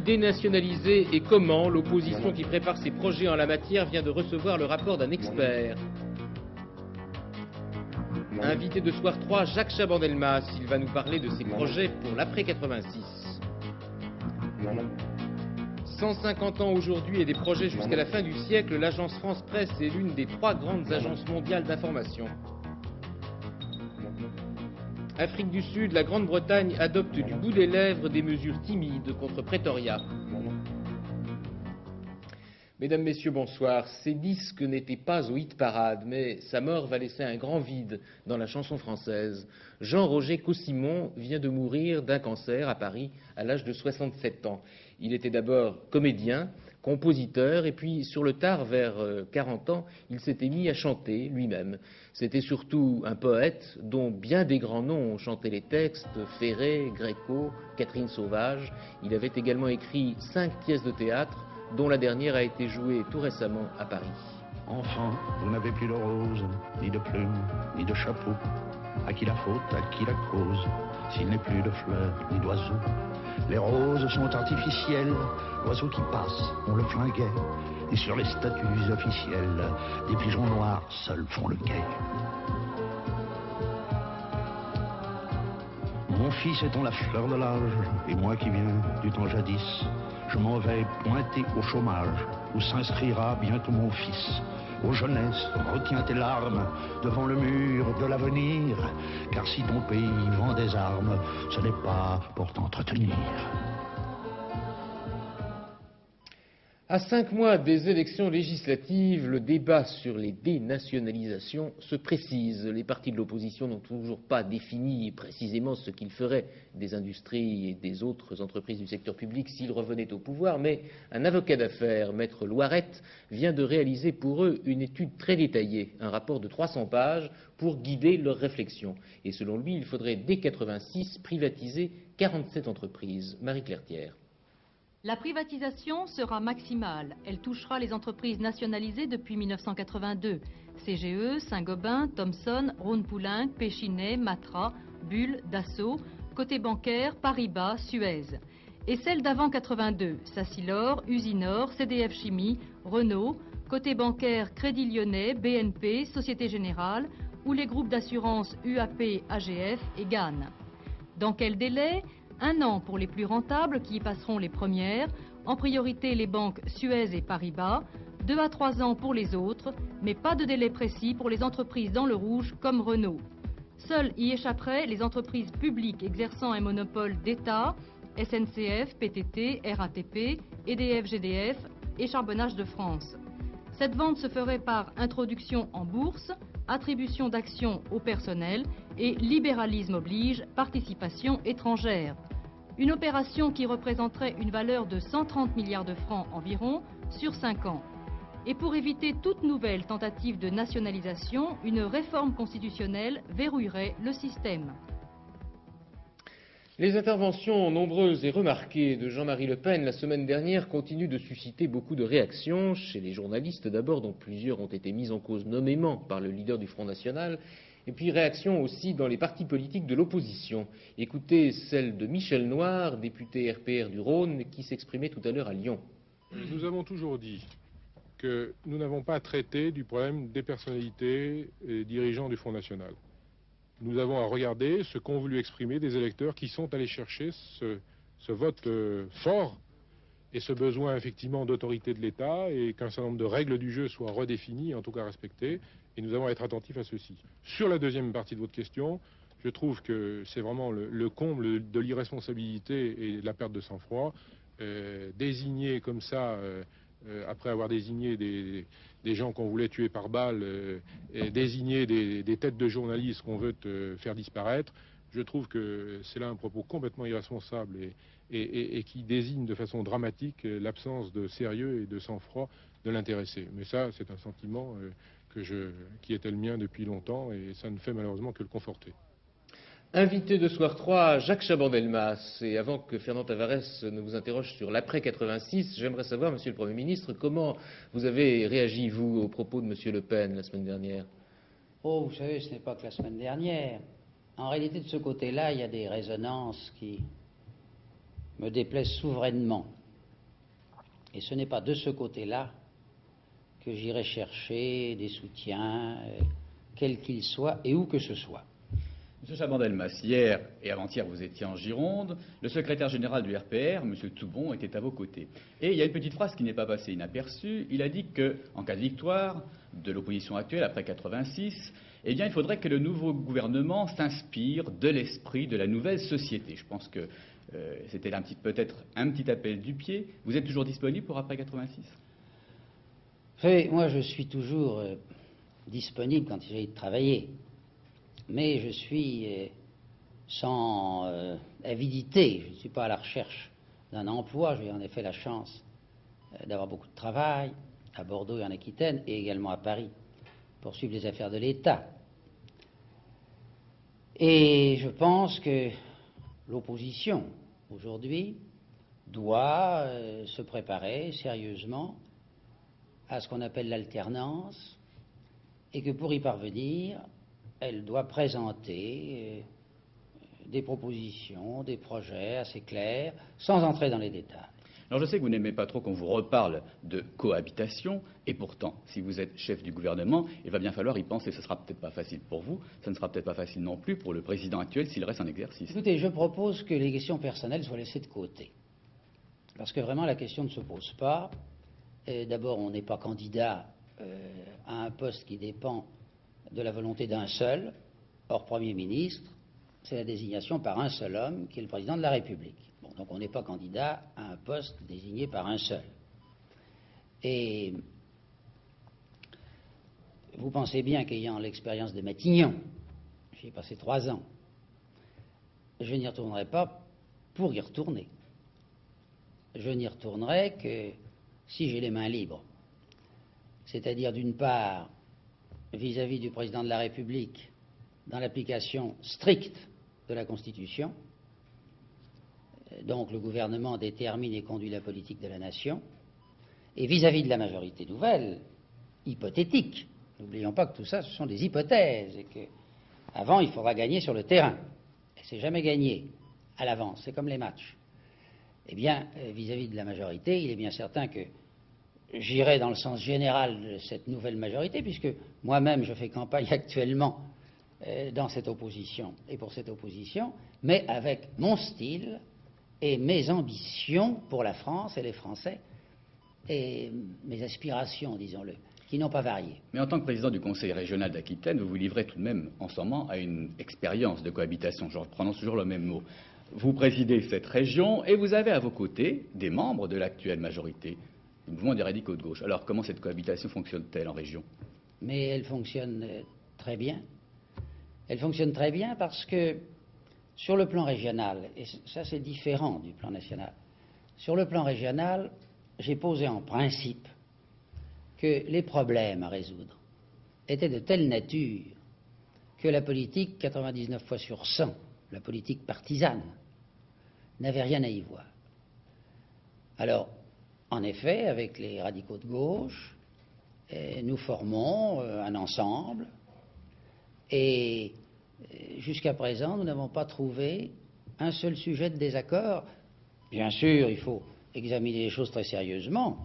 dénationaliser et comment? L'opposition qui prépare ses projets en la matière vient de recevoir le rapport d'un expert. Invité de Soir 3, Jacques Chaban-Delmas. Il va nous parler de ses projets pour l'après 86. 150 ans aujourd'hui et des projets jusqu'à la fin du siècle, l'agence France Presse est l'une des 3 grandes agences mondiales d'information. Afrique du Sud, la Grande-Bretagne adopte du bout des lèvres des mesures timides contre Pretoria. Mesdames, Messieurs, bonsoir. Ces disques n'étaient pas au hit-parade, mais sa mort va laisser un grand vide dans la chanson française. Jean-Roger Caussimon vient de mourir d'un cancer à Paris à l'âge de 67 ans. Il était d'abord comédien, compositeur, et puis sur le tard, vers 40 ans, il s'était mis à chanter lui-même. C'était surtout un poète dont bien des grands noms ont chanté les textes, Ferré, Gréco, Catherine Sauvage. Il avait également écrit 5 pièces de théâtre, dont la dernière a été jouée tout récemment à Paris. Enfant, vous n'avez plus de rose, ni de plumes, ni de chapeau. À qui la faute, à qui la cause, s'il n'est plus de fleurs, ni d'oiseaux? Les roses sont artificielles, l'oiseau qui passe, on le flinguait. Et sur les statues officielles, des pigeons noirs seuls font le guet. Mon fils étant la fleur de l'âge, et moi qui viens du temps jadis, je m'en vais pointer au chômage, où s'inscrira bientôt mon fils. Ô jeunesse, retiens tes larmes devant le mur de l'avenir, car si ton pays vend des armes, ce n'est pas pour t'entretenir. À 5 mois des élections législatives, le débat sur les dénationalisations se précise. Les partis de l'opposition n'ont toujours pas défini précisément ce qu'ils feraient des industries et des autres entreprises du secteur public s'ils revenaient au pouvoir, mais un avocat d'affaires, Maître Loirette, vient de réaliser pour eux une étude très détaillée, un rapport de 300 pages pour guider leurs réflexions. Et selon lui, il faudrait dès 86 privatiser 47 entreprises. Marie-Claire Thiers. La privatisation sera maximale. Elle touchera les entreprises nationalisées depuis 1982. CGE, Saint-Gobain, Thomson, Rhône-Poulenc, Péchinet, Matra, Bull, Dassault, côté bancaire, Paribas, Suez. Et celles d'avant 82, Sassilor, Usinor, CDF Chimie, Renault, côté bancaire, Crédit Lyonnais, BNP, Société Générale, ou les groupes d'assurance UAP, AGF et GAN. Dans quel délai ? 1 an pour les plus rentables qui y passeront les premières, en priorité les banques Suez et Paribas, 2 à 3 ans pour les autres, mais pas de délai précis pour les entreprises dans le rouge comme Renault. Seules y échapperaient les entreprises publiques exerçant un monopole d'État, SNCF, PTT, RATP, EDF-GDF et Charbonnage de France. Cette vente se ferait par introduction en bourse, attribution d'actions au personnel et libéralisme oblige, participation étrangère. Une opération qui représenterait une valeur de 130 milliards de francs environ sur 5 ans. Et pour éviter toute nouvelle tentative de nationalisation, une réforme constitutionnelle verrouillerait le système. Les interventions nombreuses et remarquées de Jean-Marie Le Pen la semaine dernière continuent de susciter beaucoup de réactions, chez les journalistes d'abord, dont plusieurs ont été mis en cause nommément par le leader du Front National, et puis réactions aussi dans les partis politiques de l'opposition. Écoutez celle de Michel Noir, député RPR du Rhône, qui s'exprimait tout à l'heure à Lyon. Nous avons toujours dit que nous n'avons pas traité du problème des personnalités et dirigeants du Front National. Nous avons à regarder ce qu'ont voulu exprimer des électeurs qui sont allés chercher ce vote fort et ce besoin effectivement d'autorité de l'État et qu'un certain nombre de règles du jeu soient redéfinies, en tout cas respectées, et nous allons être attentifs à ceci. Sur la deuxième partie de votre question, je trouve que c'est vraiment le comble de l'irresponsabilité et de la perte de sang-froid. Désigner comme ça, après avoir désigné des gens qu'on voulait tuer par balle, et désigner des têtes de journalistes qu'on veut faire disparaître, je trouve que c'est là un propos complètement irresponsable et qui désigne de façon dramatique l'absence de sérieux et de sang-froid de l'intéressé. Mais ça, c'est un sentiment qui était le mien depuis longtemps et ça ne fait malheureusement que le conforter. Invité de Soir 3, Jacques Chaban-Delmas. Et avant que Fernand Tavares ne vous interroge sur l'après 86, j'aimerais savoir, Monsieur le Premier ministre, comment vous avez réagi, vous, aux propos de Monsieur Le Pen la semaine dernière? Oh, vous savez, ce n'est pas que la semaine dernière. En réalité, de ce côté-là, il y a des résonances qui me déplaisent souverainement. Et ce n'est pas de ce côté-là que j'irai chercher des soutiens, quels qu'ils soient et où que ce soit. Monsieur Chaban-Delmas, hier et avant-hier, vous étiez en Gironde. Le secrétaire général du RPR, M. Toubon, était à vos côtés. Et il y a une petite phrase qui n'est pas passée inaperçue. Il a dit qu'en cas de victoire de l'opposition actuelle, après 86, eh bien, il faudrait que le nouveau gouvernement s'inspire de l'esprit de la nouvelle société. Je pense que c'était peut-être un petit appel du pied. Vous êtes toujours disponible pour après 86 ? Vous savez, moi, je suis toujours disponible quand il s'agit de travailler. Mais je suis sans avidité, je ne suis pas à la recherche d'un emploi. J'ai en effet la chance d'avoir beaucoup de travail à Bordeaux et en Aquitaine, et également à Paris, pour suivre les affaires de l'État. Et je pense que l'opposition, aujourd'hui, doit se préparer sérieusement à ce qu'on appelle l'alternance, et que pour y parvenir, elle doit présenter des propositions, des projets assez clairs, sans entrer dans les détails. Alors je sais que vous n'aimez pas trop qu'on vous reparle de cohabitation, et pourtant, si vous êtes chef du gouvernement, il va bien falloir y penser. Ce ne sera peut-être pas facile pour vous, ça ne sera peut-être pas facile non plus pour le président actuel s'il reste en exercice. Écoutez, je propose que les questions personnelles soient laissées de côté. Parce que vraiment, la question ne se pose pas. D'abord, on n'est pas candidat à un poste qui dépend de la volonté d'un seul. Or, Premier ministre, c'est la désignation par un seul homme, qui est le président de la République. Bon, donc on n'est pas candidat à un poste désigné par un seul. Et vous pensez bien qu'ayant l'expérience de Matignon, j'y ai passé 3 ans, je n'y retournerai pas pour y retourner. Je n'y retournerai que si j'ai les mains libres. C'est-à-dire, d'une part, vis-à-vis du président de la République, dans l'application stricte de la Constitution. Donc le gouvernement détermine et conduit la politique de la nation. Et vis-à-vis de la majorité nouvelle, hypothétique. N'oublions pas que tout ça, ce sont des hypothèses, et qu'avant, il faudra gagner sur le terrain. Et c'est jamais gagné à l'avance, c'est comme les matchs. Eh bien, vis-à-vis de la majorité, il est bien certain que j'irai dans le sens général de cette nouvelle majorité, puisque moi-même je fais campagne actuellement dans cette opposition et pour cette opposition, mais avec mon style et mes ambitions pour la France et les Français, et mes aspirations, disons-le, qui n'ont pas varié. Mais en tant que président du Conseil régional d'Aquitaine, vous vous livrez tout de même en ce moment à une expérience de cohabitation. Je prononce toujours le même mot. Vous présidez cette région et vous avez à vos côtés des membres de l'actuelle majorité, le mouvement des radicaux de gauche. Alors comment cette cohabitation fonctionne-t-elle en région? Mais elle fonctionne très bien. Elle fonctionne très bien parce que sur le plan régional, et ça c'est différent du plan national, sur le plan régional, j'ai posé en principe que les problèmes à résoudre étaient de telle nature que la politique, 99 fois sur 100, la politique partisane, n'avait rien à y voir. Alors, en effet, avec les radicaux de gauche, nous formons un ensemble et jusqu'à présent, nous n'avons pas trouvé un seul sujet de désaccord. Bien sûr, il faut examiner les choses très sérieusement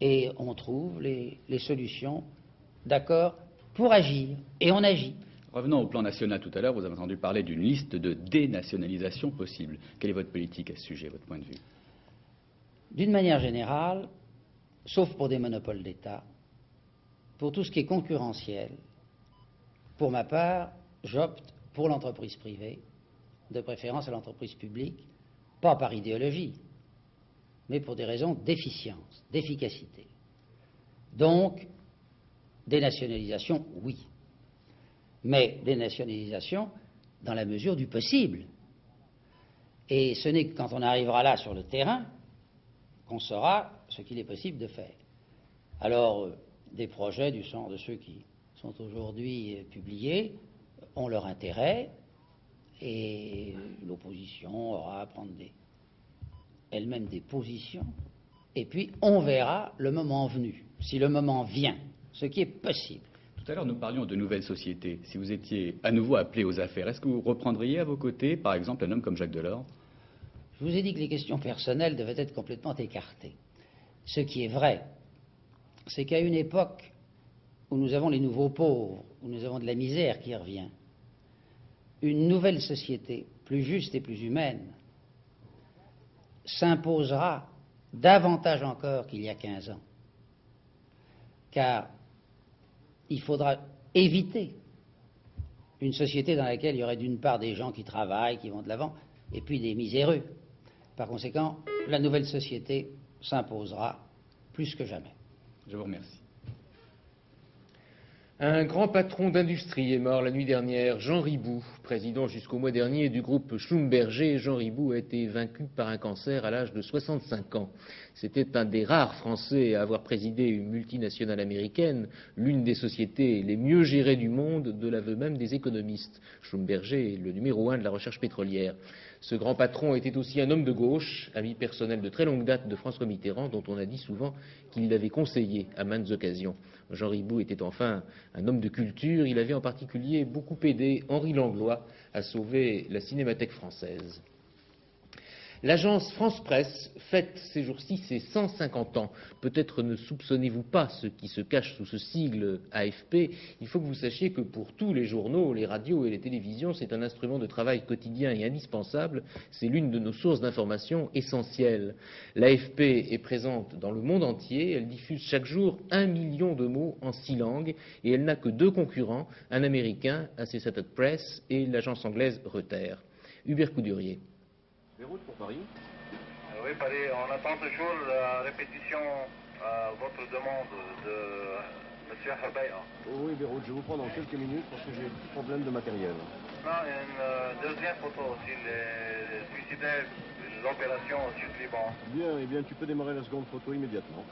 et on trouve les solutions d'accord pour agir. Et on agit. Revenons au plan national tout à l'heure, vous avez entendu parler d'une liste de dénationalisation possible. Quelle est votre politique à ce sujet, votre point de vue? D'une manière générale, sauf pour des monopoles d'État, pour tout ce qui est concurrentiel, pour ma part, j'opte pour l'entreprise privée, de préférence à l'entreprise publique, pas par idéologie, mais pour des raisons d'efficience, d'efficacité. Donc, dénationalisation, oui. Mais dénationalisation dans la mesure du possible. Et ce n'est que quand on arrivera là sur le terrain qu'on saura ce qu'il est possible de faire. Alors, des projets du genre de ceux qui sont aujourd'hui publiés ont leur intérêt et l'opposition aura à prendre elle-même des positions. Et puis, on verra le moment venu, si le moment vient, ce qui est possible. Tout à l'heure, nous parlions de nouvelles sociétés. Si vous étiez à nouveau appelé aux affaires, est-ce que vous reprendriez à vos côtés, par exemple, un homme comme Jacques Delors? Je vous ai dit que les questions personnelles devaient être complètement écartées. Ce qui est vrai, c'est qu'à une époque où nous avons les nouveaux pauvres, où nous avons de la misère qui revient, une nouvelle société, plus juste et plus humaine, s'imposera davantage encore qu'il y a 15 ans. Car il faudra éviter une société dans laquelle il y aurait d'une part des gens qui travaillent, qui vont de l'avant, et puis des miséreux. Par conséquent, la nouvelle société s'imposera plus que jamais. Je vous remercie. Un grand patron d'industrie est mort la nuit dernière, Jean Ribou, président jusqu'au mois dernier du groupe Schlumberger. Jean Ribou a été vaincu par un cancer à l'âge de 65 ans. C'était un des rares Français à avoir présidé une multinationale américaine, l'une des sociétés les mieux gérées du monde, de l'aveu même des économistes. Schlumberger est le numéro 1 de la recherche pétrolière. Ce grand patron était aussi un homme de gauche, ami personnel de très longue date de François Mitterrand, dont on a dit souvent qu'il l'avait conseillé à maintes occasions. Jean Ribou était enfin un homme de culture. Il avait en particulier beaucoup aidé Henri Langlois à sauver la Cinémathèque française. L'agence France Presse fête ces jours-ci ses 150 ans. Peut-être ne soupçonnez-vous pas ce qui se cache sous ce sigle AFP. Il faut que vous sachiez que pour tous les journaux, les radios et les télévisions, c'est un instrument de travail quotidien et indispensable. C'est l'une de nos sources d'information essentielles. L'AFP est présente dans le monde entier. Elle diffuse chaque jour 1 million de mots en 6 langues et elle n'a que 2 concurrents, un américain, Associated Press, et l'agence anglaise Reuters. Hubert Coudurier. Beyrouth pour Paris. Oui, Paris, on attend toujours la répétition à votre demande de M. Habaya. Oui, Beyrouth, je vous prends dans quelques minutes parce que j'ai des problèmes de matériel. Non, une deuxième photo aussi, les suicidaires, l'opération au Sud-Liban. Bien, eh bien, tu peux démarrer la seconde photo immédiatement.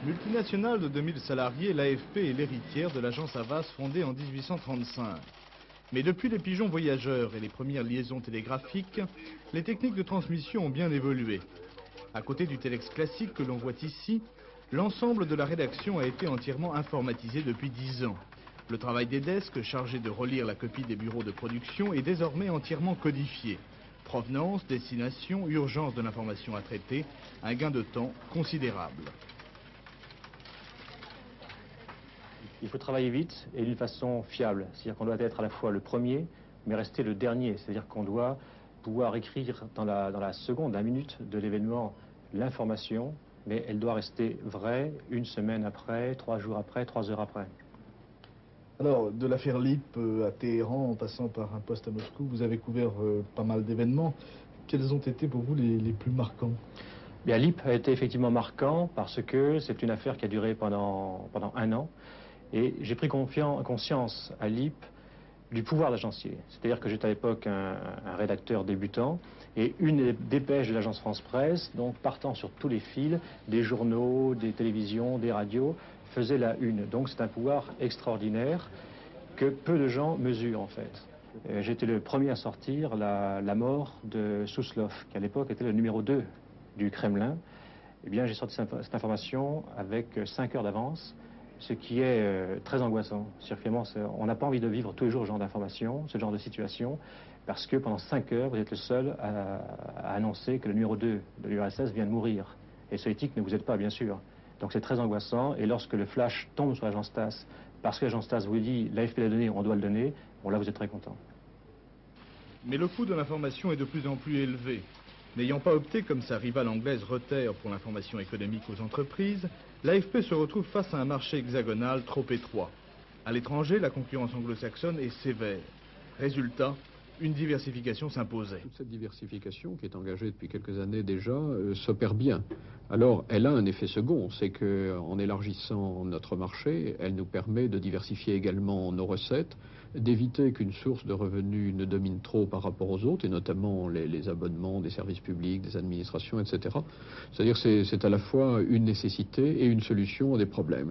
Multinationale de 2000 salariés, l'AFP est l'héritière de l'agence Havas fondée en 1835. Mais depuis les pigeons voyageurs et les premières liaisons télégraphiques, les techniques de transmission ont bien évolué. À côté du téléx classique que l'on voit ici, l'ensemble de la rédaction a été entièrement informatisé depuis 10 ans. Le travail des desks, chargé de relire la copie des bureaux de production, est désormais entièrement codifié. Provenance, destination, urgence de l'information à traiter, un gain de temps considérable. Il faut travailler vite et d'une façon fiable. C'est-à-dire qu'on doit être à la fois le premier, mais rester le dernier. C'est-à-dire qu'on doit pouvoir écrire dans la seconde, la minute de l'événement, l'information, mais elle doit rester vraie 1 semaine après, 3 jours après, 3 heures après. Alors, de l'affaire LIP à Téhéran, en passant par un poste à Moscou, vous avez couvert pas mal d'événements. Quels ont été pour vous les plus marquants? Bien, LIP a été effectivement marquant parce que c'est une affaire qui a duré pendant 1 an. Et j'ai pris conscience à LIP du pouvoir d'agencier. C'est-à-dire que j'étais à l'époque un rédacteur débutant et une dépêche de l'agence France Presse, donc partant sur tous les fils, des journaux, des télévisions, des radios, faisait la une. Donc c'est un pouvoir extraordinaire que peu de gens mesurent en fait. J'étais le premier à sortir la mort de Souslov, qui à l'époque était le numéro 2 du Kremlin. Eh bien j'ai sorti cette information avec 5 heures d'avance. Ce qui est très angoissant. On n'a pas envie de vivre tous les jours ce genre d'information, ce genre de situation, parce que pendant 5 heures, vous êtes le seul à annoncer que le numéro 2 de l'URSS vient de mourir. Et ce éthique ne vous aide pas, bien sûr. Donc c'est très angoissant, et lorsque le flash tombe sur l'agence TASS, parce que l'agence TASS vous dit, l'AFP l'a donné, on doit le donner, bon là vous êtes très content. Mais le coût de l'information est de plus en plus élevé. N'ayant pas opté comme sa rivale anglaise Reuters pour l'information économique aux entreprises, l'AFP se retrouve face à un marché hexagonal trop étroit. À l'étranger, la concurrence anglo-saxonne est sévère. Résultat, une diversification s'imposait. Toute cette diversification, qui est engagée depuis quelques années déjà, s'opère bien. Alors, elle a un effet second, c'est qu'en élargissant notre marché, elle nous permet de diversifier également nos recettes, d'éviter qu'une source de revenus ne domine trop par rapport aux autres, et notamment les abonnements des services publics, des administrations, etc. C'est-à-dire que c'est à la fois une nécessité et une solution à des problèmes.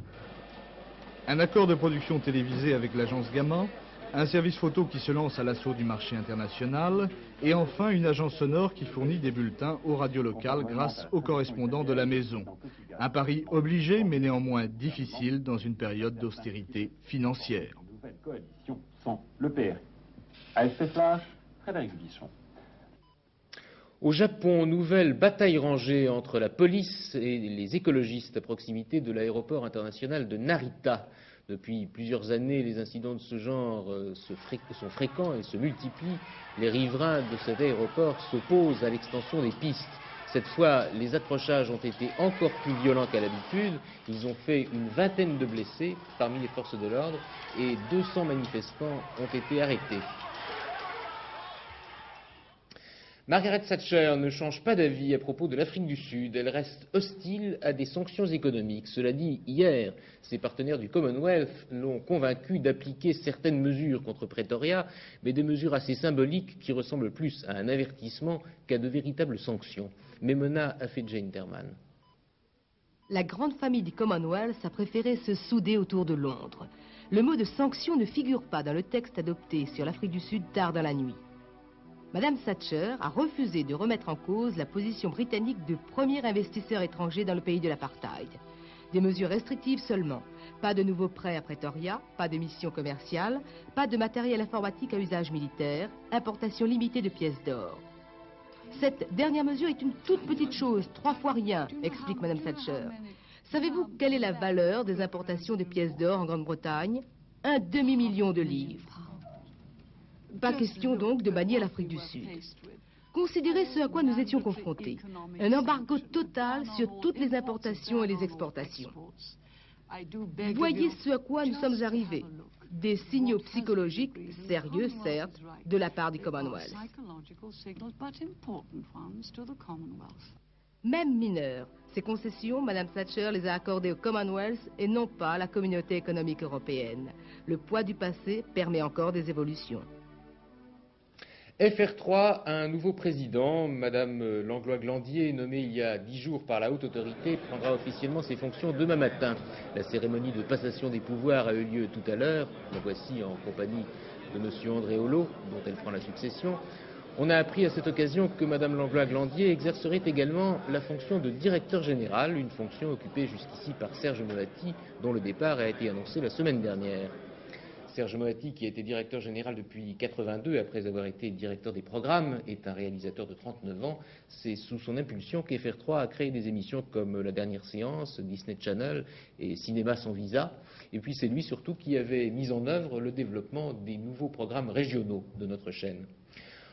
Un accord de production télévisée avec l'agence Gamma, un service photo qui se lance à l'assaut du marché international, et enfin une agence sonore qui fournit des bulletins aux radios locales grâce aux correspondants de la maison. Un pari obligé mais néanmoins difficile dans une période d'austérité financière. Nouvelle coalition sans le PR. AFP Flash, Frédéric Bichon. Au Japon, nouvelle bataille rangée entre la police et les écologistes à proximité de l'aéroport international de Narita. Depuis plusieurs années, les incidents de ce genre sont fréquents et se multiplient. Les riverains de cet aéroport s'opposent à l'extension des pistes. Cette fois, les accrochages ont été encore plus violents qu'à l'habitude. Ils ont fait une vingtaine de blessés parmi les forces de l'ordre et 200 manifestants ont été arrêtés. Margaret Thatcher ne change pas d'avis à propos de l'Afrique du Sud. Elle reste hostile à des sanctions économiques. Cela dit, hier, ses partenaires du Commonwealth l'ont convaincue d'appliquer certaines mesures contre Pretoria, mais des mesures assez symboliques qui ressemblent plus à un avertissement qu'à de véritables sanctions. Memona Afedja-Interman. La grande famille du Commonwealth a préféré se souder autour de Londres. Le mot de sanction ne figure pas dans le texte adopté sur l'Afrique du Sud tard dans la nuit. Madame Thatcher a refusé de remettre en cause la position britannique de premier investisseur étranger dans le pays de l'apartheid. Des mesures restrictives seulement. Pas de nouveaux prêts à Pretoria, pas de missions commerciales, pas de matériel informatique à usage militaire, importation limitée de pièces d'or. Cette dernière mesure est une toute petite chose, 3 fois rien, explique Madame Thatcher. Savez-vous quelle est la valeur des importations de pièces d'or en Grande-Bretagne? 1 demi-million de livres. Pas question donc de bannir l'Afrique du Sud. Considérez ce à quoi nous étions confrontés. Un embargo total sur toutes les importations et les exportations. Voyez ce à quoi nous sommes arrivés. Des signaux psychologiques, sérieux certes, de la part du Commonwealth. Même mineurs, ces concessions, Madame Thatcher les a accordées au Commonwealth et non pas à la communauté économique européenne. Le poids du passé permet encore des évolutions. FR3 a un nouveau président. Madame Langlois-Glandier, nommée il y a 10 jours par la haute autorité, prendra officiellement ses fonctions demain matin. La cérémonie de passation des pouvoirs a eu lieu tout à l'heure. La voici en compagnie de monsieur André Holot, dont elle prend la succession. On a appris à cette occasion que Madame Langlois-Glandier exercerait également la fonction de directeur général, une fonction occupée jusqu'ici par Serge Moati, dont le départ a été annoncé la semaine dernière. Serge Moati, qui a été directeur général depuis 1982, après avoir été directeur des programmes, est un réalisateur de 39 ans. C'est sous son impulsion qu'FR3 a créé des émissions comme La Dernière Séance, Disney Channel et Cinéma sans visa. Et puis c'est lui surtout qui avait mis en œuvre le développement des nouveaux programmes régionaux de notre chaîne.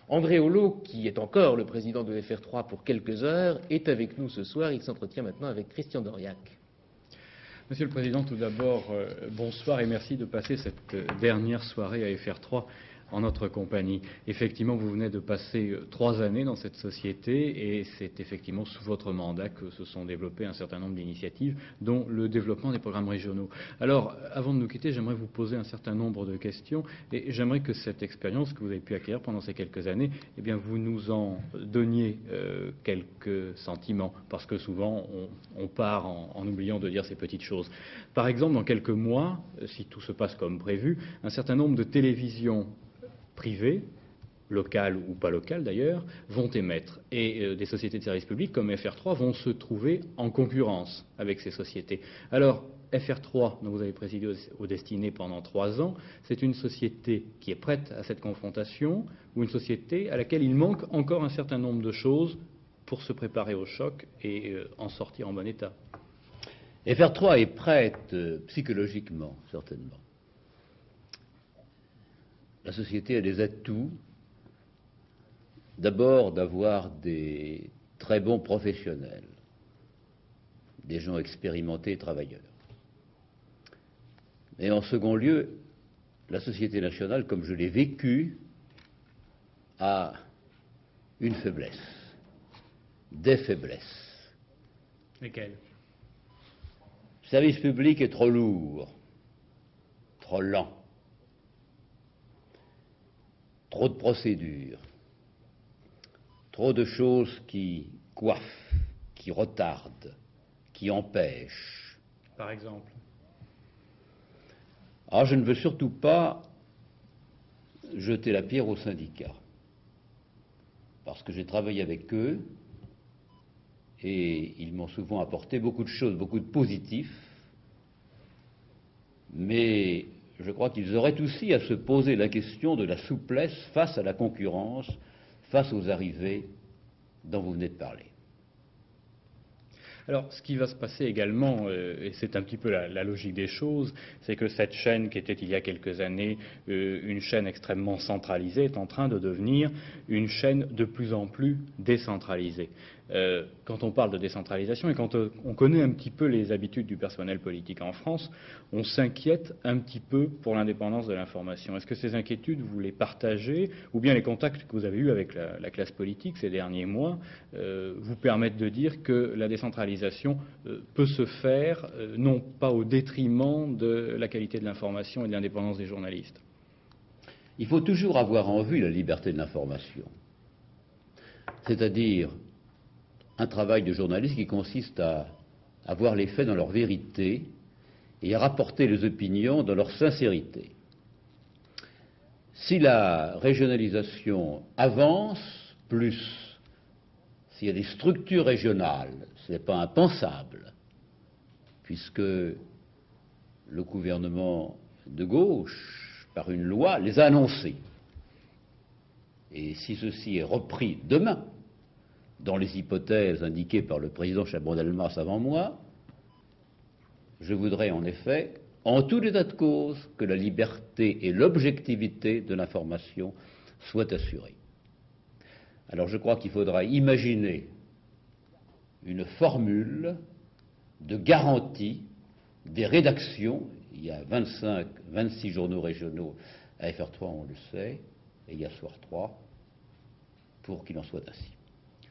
André Holot, qui est encore le président de FR3 pour quelques heures, est avec nous ce soir. Il s'entretient maintenant avec Christian Doriac. Monsieur le Président, tout d'abord, bonsoir et merci de passer cette dernière soirée à FR3 en notre compagnie. Effectivement, vous venez de passer 3 années dans cette société et c'est effectivement sous votre mandat que se sont développées un certain nombre d'initiatives, dont le développement des programmes régionaux. Alors, avant de nous quitter, j'aimerais vous poser un certain nombre de questions et j'aimerais que cette expérience que vous avez pu acquérir pendant ces quelques années, eh bien, vous nous en donniez quelques sentiments, parce que souvent, on part en oubliant de dire ces petites choses. Par exemple, dans quelques mois, si tout se passe comme prévu, un certain nombre de télévisions privées, locales ou pas locales d'ailleurs, vont émettre. Et des sociétés de services publics comme FR3 vont se trouver en concurrence avec ces sociétés. Alors, FR3, dont vous avez présidé aux destinées pendant 3 ans, c'est une société qui est prête à cette confrontation ou une société à laquelle il manque encore un certain nombre de choses pour se préparer au choc et en sortir en bon état? FR3 est prête psychologiquement, certainement. La société a des atouts, d'abord d'avoir des très bons professionnels, des gens expérimentés et travailleurs. Et en second lieu, la société nationale, comme je l'ai vécu, a une faiblesse, des faiblesses. Lesquelles? Le service public est trop lourd, trop lent. Trop de procédures, trop de choses qui coiffent, qui retardent, qui empêchent. Par exemple? Alors je ne veux surtout pas jeter la pierre aux syndicats, parce que j'ai travaillé avec eux et ils m'ont souvent apporté beaucoup de choses, beaucoup de positifs, mais je crois qu'ils auraient aussi à se poser la question de la souplesse face à la concurrence, face aux arrivées dont vous venez de parler. Alors, ce qui va se passer également, et c'est un petit peu la logique des choses, c'est que cette chaîne qui était il y a quelques années une chaîne extrêmement centralisée est en train de devenir une chaîne de plus en plus décentralisée. Quand on parle de décentralisation et quand on connaît un petit peu les habitudes du personnel politique en France, on s'inquiète un petit peu pour l'indépendance de l'information. Est-ce que ces inquiétudes, vous les partagez, ou bien les contacts que vous avez eus avec la classe politique ces derniers mois vous permettent de dire que la décentralisation peut se faire, non pas au détriment de la qualité de l'information et de l'indépendance des journalistes? Il faut toujours avoir en vue la liberté de l'information, c'est-à-dire un travail de journaliste qui consiste à voir les faits dans leur vérité et à rapporter les opinions dans leur sincérité. Si la régionalisation avance plus, s'il y a des structures régionales, ce n'est pas impensable, puisque le gouvernement de gauche, par une loi, les a annoncées. Et si ceci est repris demain, dans les hypothèses indiquées par le président Chaban-Delmas avant moi, je voudrais en effet, en tout état de cause, que la liberté et l'objectivité de l'information soient assurées. Alors je crois qu'il faudra imaginer une formule de garantie des rédactions. Il y a 26 journaux régionaux à FR3, on le sait, et il y a Soir 3, pour qu'il en soit ainsi.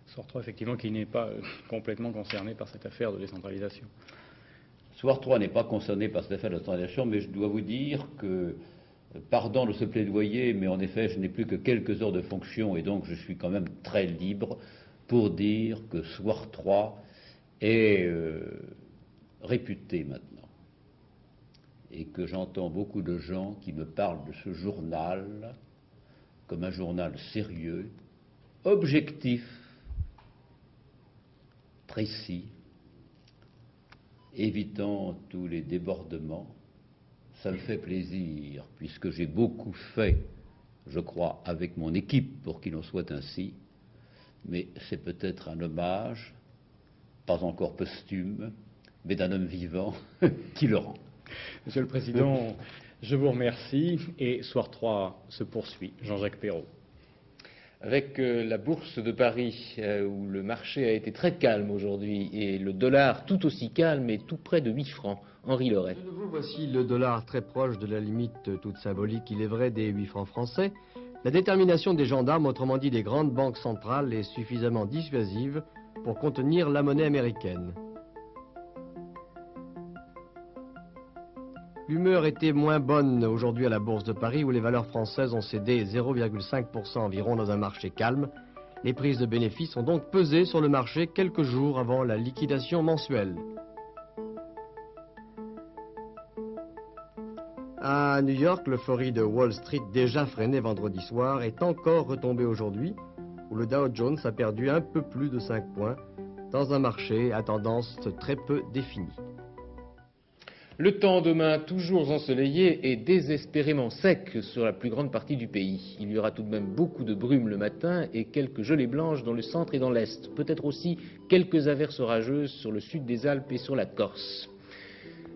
Soir 3, effectivement, qui n'est pas complètement concerné par cette affaire de décentralisation. Soir 3 n'est pas concerné par cette affaire de décentralisation, mais je dois vous dire que, pardon de ce plaidoyer, mais en effet, je n'ai plus que quelques heures de fonction, et donc je suis quand même très libre pour dire que Soir 3 est réputé maintenant, et que j'entends beaucoup de gens qui me parlent de ce journal comme un journal sérieux, objectif, précis, évitant tous les débordements. Ça me fait plaisir, puisque j'ai beaucoup fait, je crois, avec mon équipe pour qu'il en soit ainsi, mais c'est peut-être un hommage, pas encore posthume, mais d'un homme vivant qui le rend. Monsieur le Président, je vous remercie, et Soir 3 se poursuit. Jean-Jacques Perrot. Avec la bourse de Paris, où le marché a été très calme aujourd'hui, et le dollar tout aussi calme et tout près de 8 francs. Henri Leray. De nouveau, voici le dollar très proche de la limite toute symbolique, il est vrai, des 8 francs français. La détermination des gendarmes, autrement dit des grandes banques centrales, est suffisamment dissuasive pour contenir la monnaie américaine. L'humeur était moins bonne aujourd'hui à la Bourse de Paris, où les valeurs françaises ont cédé 0,5% environ dans un marché calme. Les prises de bénéfices ont donc pesé sur le marché quelques jours avant la liquidation mensuelle. À New York, l'euphorie de Wall Street, déjà freinée vendredi soir, est encore retombée aujourd'hui, où le Dow Jones a perdu un peu plus de 5 points, dans un marché à tendance très peu définie. Le temps demain toujours ensoleillé et désespérément sec sur la plus grande partie du pays. Il y aura tout de même beaucoup de brume le matin et quelques gelées blanches dans le centre et dans l'est. Peut-être aussi quelques averses orageuses sur le sud des Alpes et sur la Corse.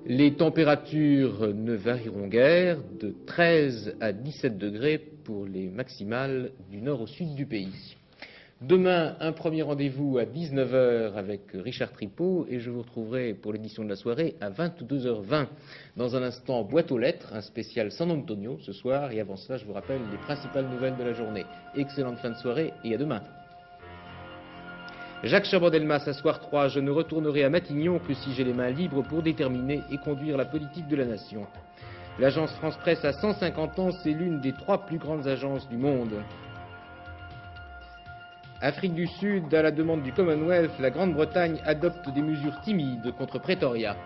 Les températures ne varieront guère, de 13 à 17 degrés pour les maximales du nord au sud du pays. Demain, un premier rendez-vous à 19h avec Richard Tripot et je vous retrouverai pour l'édition de la soirée à 22h20. Dans un instant, boîte aux lettres, un spécial San Antonio ce soir et avant cela, je vous rappelle les principales nouvelles de la journée. Excellente fin de soirée et à demain. Jacques Chaban-Delmas, à Soir 3, je ne retournerai à Matignon que si j'ai les mains libres pour déterminer et conduire la politique de la nation. L'agence France Presse a 150 ans, c'est l'une des 3 plus grandes agences du monde. Afrique du Sud, à la demande du Commonwealth, la Grande-Bretagne adopte des mesures timides contre Pretoria.